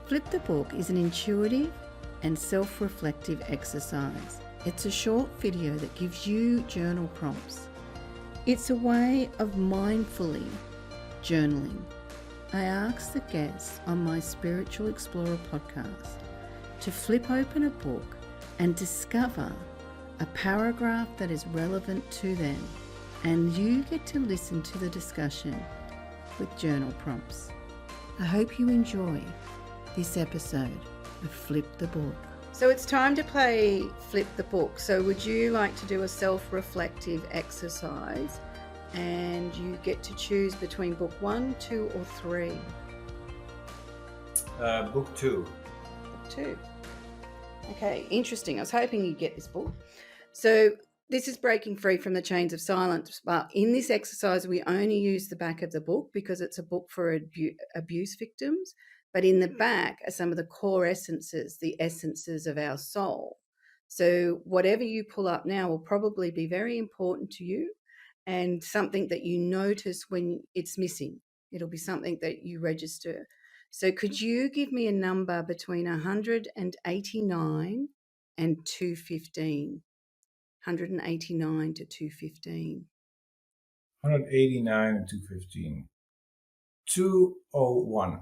Flip the Book is an intuitive and self-reflective exercise. It's a short video that gives you journal prompts. It's a way of mindfully journaling. I ask the guests on my Spiritual Explorer podcast to flip open a book and discover a paragraph that is relevant to them, and you get to listen to the discussion with journal prompts. I hope you enjoy this episode of Flip the Book. So it's time to play Flip the Book. So would you like to do a self-reflective exercise? And you get to choose between book 1, 2, or 3. Book 2. Book 2. Okay, interesting. I was hoping you'd get this book. So this is Breaking Free from the Chains of Silence. But in this exercise, we only use the back of the book because it's a book for abuse victims. But in the back are some of the core essences, the essences of our soul. So whatever you pull up now will probably be very important to you and something that you notice when it's missing. It'll be something that you register. So could you give me a number between 189 and 215? 189 to 215. 189 and 215. 201.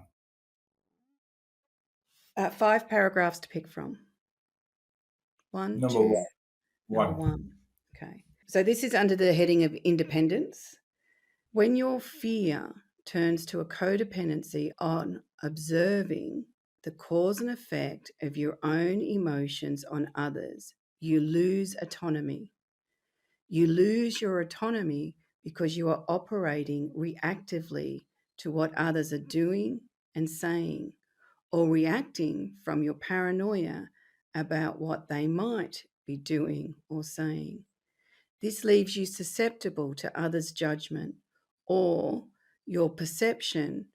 5 paragraphs to pick from. Number 2. 1. Number 1. Okay. So this is under the heading of independence. When your fear turns to a codependency on observing the cause and effect of your own emotions on others, you lose autonomy. You lose your autonomy because you are operating reactively to what others are doing and saying, or reacting from your paranoia about what they might be doing or saying. This leaves you susceptible to others' judgment or your perception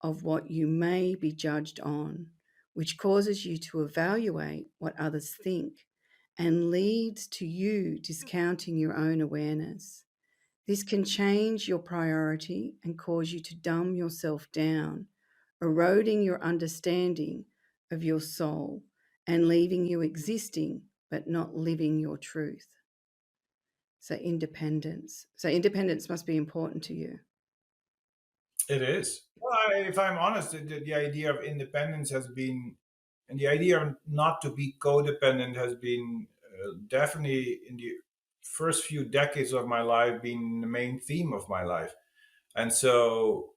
of what you may be judged on, which causes you to evaluate what others think and leads to you discounting your own awareness. This can change your priority and cause you to dumb yourself down, eroding your understanding of your soul and leaving you existing but not living your truth. So independence. So independence must be important to you. It is. Well, if I'm honest, the idea of independence has been, and the idea of not to be codependent has been definitely in the first few decades of my life been the main theme of my life. And so,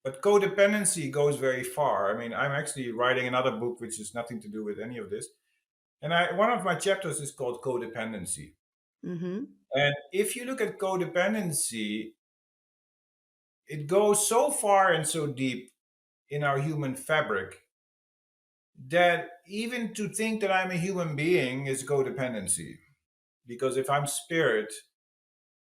but codependency goes very far. I mean, I'm actually writing another book which has nothing to do with any of this. And one of my chapters is called Codependency. Mm-hmm. And if you look at codependency, it goes so far and so deep in our human fabric that even to think that I'm a human being is codependency. Because if I'm spirit,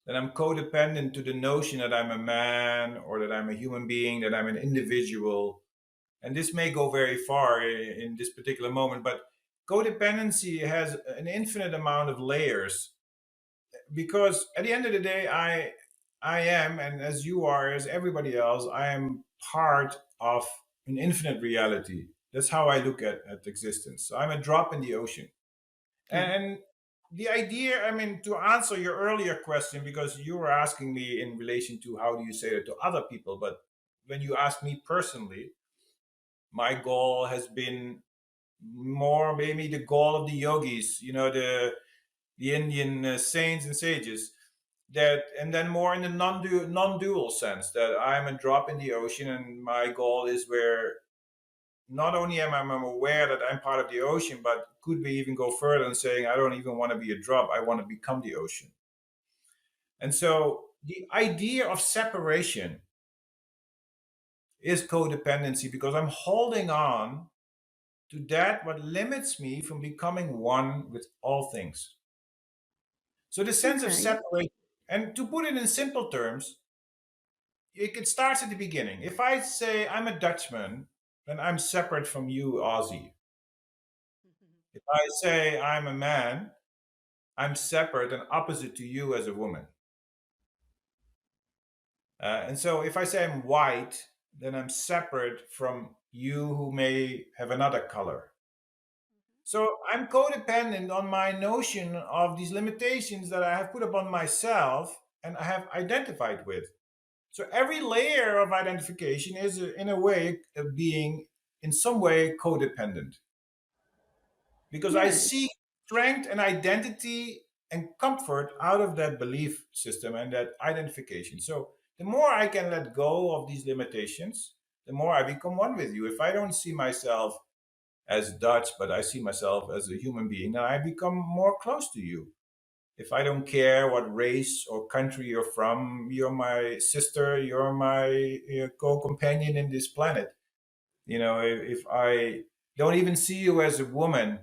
then I'm codependent to the notion that I'm a man or that I'm a human being, that I'm an individual. And this may go very far in this particular moment, but codependency has an infinite amount of layers because at the end of the day, I am, and as you are, as everybody else, I am part of an infinite reality. That's how I look at existence. So I'm a drop in the ocean. Yeah. And the idea, I mean, to answer your earlier question, because you were asking me in relation to how do you say that to other people, but when you ask me personally, my goal has been more maybe the goal of the yogis, the Indian saints and sages, that, and then more in the non-dual sense that I'm a drop in the ocean, and my goal is where not only am I aware that I'm part of the ocean, but could we even go further and saying I don't even want to be a drop, I want to become the ocean. And so the idea of separation is codependency because I'm holding on to that what limits me from becoming one with all things. So the sense of Okay. separation, and to put it in simple terms, it starts at the beginning. If I say I'm a Dutchman, then I'm separate from you, Aussie. If I say I'm a man, I'm separate and opposite to you as a woman. And so if I say I'm white, then I'm separate from you who may have another color. So I'm codependent on my notion of these limitations that I have put upon myself and I have identified with. So every layer of identification is, in a way, being in some way codependent, because I Yes. seek strength and identity and comfort out of that belief system and that identification. So the more I can let go of these limitations, the more I become one with you. If I don't see myself as Dutch, but I see myself as a human being, then I become more close to you. If I don't care what race or country you're from, you're my sister, you're my co-companion in this planet. If I don't even see you as a woman,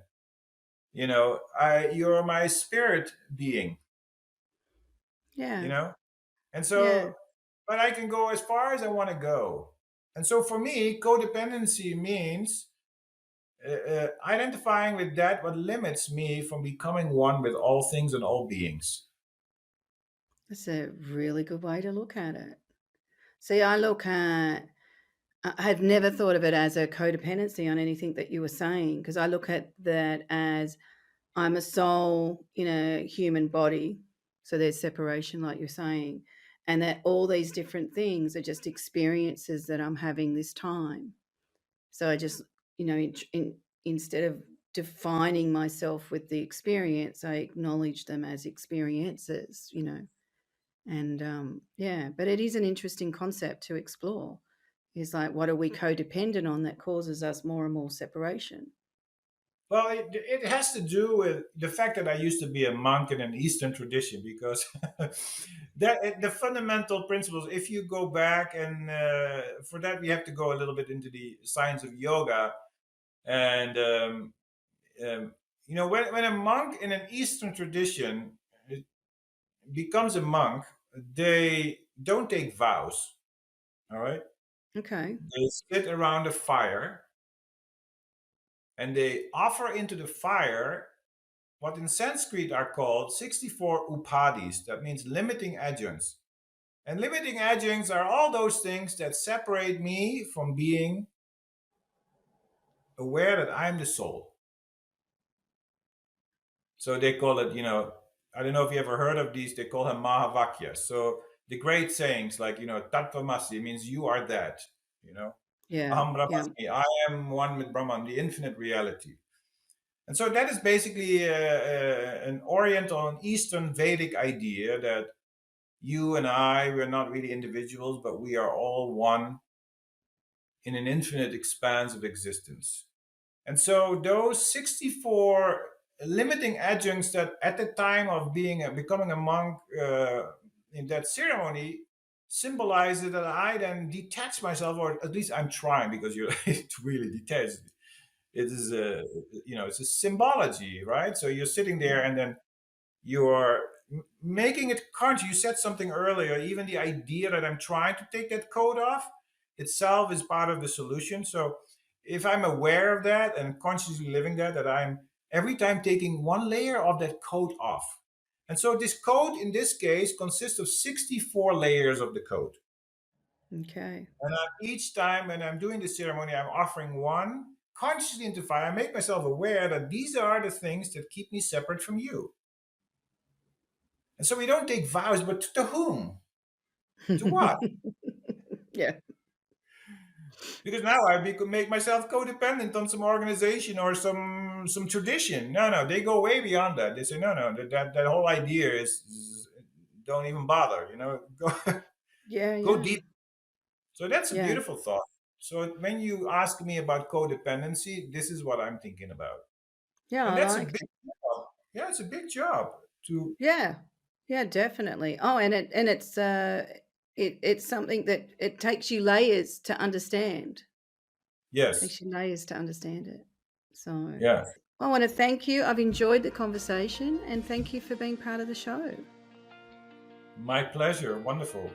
you're my spirit being, you Yeah. know? And Yeah. so, but I can go as far as I want to go. And so for me, codependency means identifying with that what limits me from becoming one with all things and all beings. That's a really good way to look at it. See, I had never thought of it as a codependency on anything that you were saying, because I look at that as I'm a soul in a human body. So there's separation, like you're saying, and that all these different things are just experiences that I'm having this time. So I just, instead of defining myself with the experience, I acknowledge them as experiences. And yeah, but it is an interesting concept to explore. Is like, what are we codependent on that causes us more and more separation? Well, it has to do with the fact that I used to be a monk in an Eastern tradition, because the fundamental principles, if you go back, and for that we have to go a little bit into the science of yoga. And um, when a monk in an Eastern tradition becomes a monk, they don't take vows. All right, Okay. they sit around a fire and they offer into the fire what in Sanskrit are called 64 upadhis. That means limiting adjuncts. And limiting adjuncts are all those things that separate me from being aware that I'm the soul. So they call it, I don't know if you ever heard of these, they call them Mahavakyas. So the great sayings like, Tattvamasi means you are that, you know, Yeah. Aham Yeah. Brahmasmi, I am one with Brahman, the infinite reality. And so that is basically an Oriental and Eastern Vedic idea that you and I, we're not really individuals, but we are all one in an infinite expanse of existence. And so those 64 limiting adjuncts that at the time of becoming a monk in that ceremony symbolizes that I then detach myself, or at least I'm trying, because you're to really detach. It is it's a symbology, right? So you're sitting there and then you're making it conscious. You said something earlier, even the idea that I'm trying to take that coat off itself is part of the solution. So if I'm aware of that and consciously living that I'm every time taking one layer of that coat off. And so this coat in this case consists of 64 layers of the coat. Okay. And each time when I'm doing the ceremony, I'm offering one consciously into fire. I make myself aware that these are the things that keep me separate from you. And so we don't take vows, but to whom? To what? Yeah. Because now make myself codependent on some organization or some tradition. No, they go way beyond that. They say no, that whole idea is don't even bother. Go Yeah. go Yeah. deep. So that's a Yeah. beautiful thought. So when you ask me about codependency, this is what I'm thinking about, Yeah. and I that's a like big it. job. Yeah, it's a big job to. Yeah. Yeah, definitely. Oh, it's something that it takes you layers to understand. Yes. Takes you layers to understand it. So Yeah. I want to thank you. I've enjoyed the conversation, and thank you for being part of the show. My pleasure. Wonderful.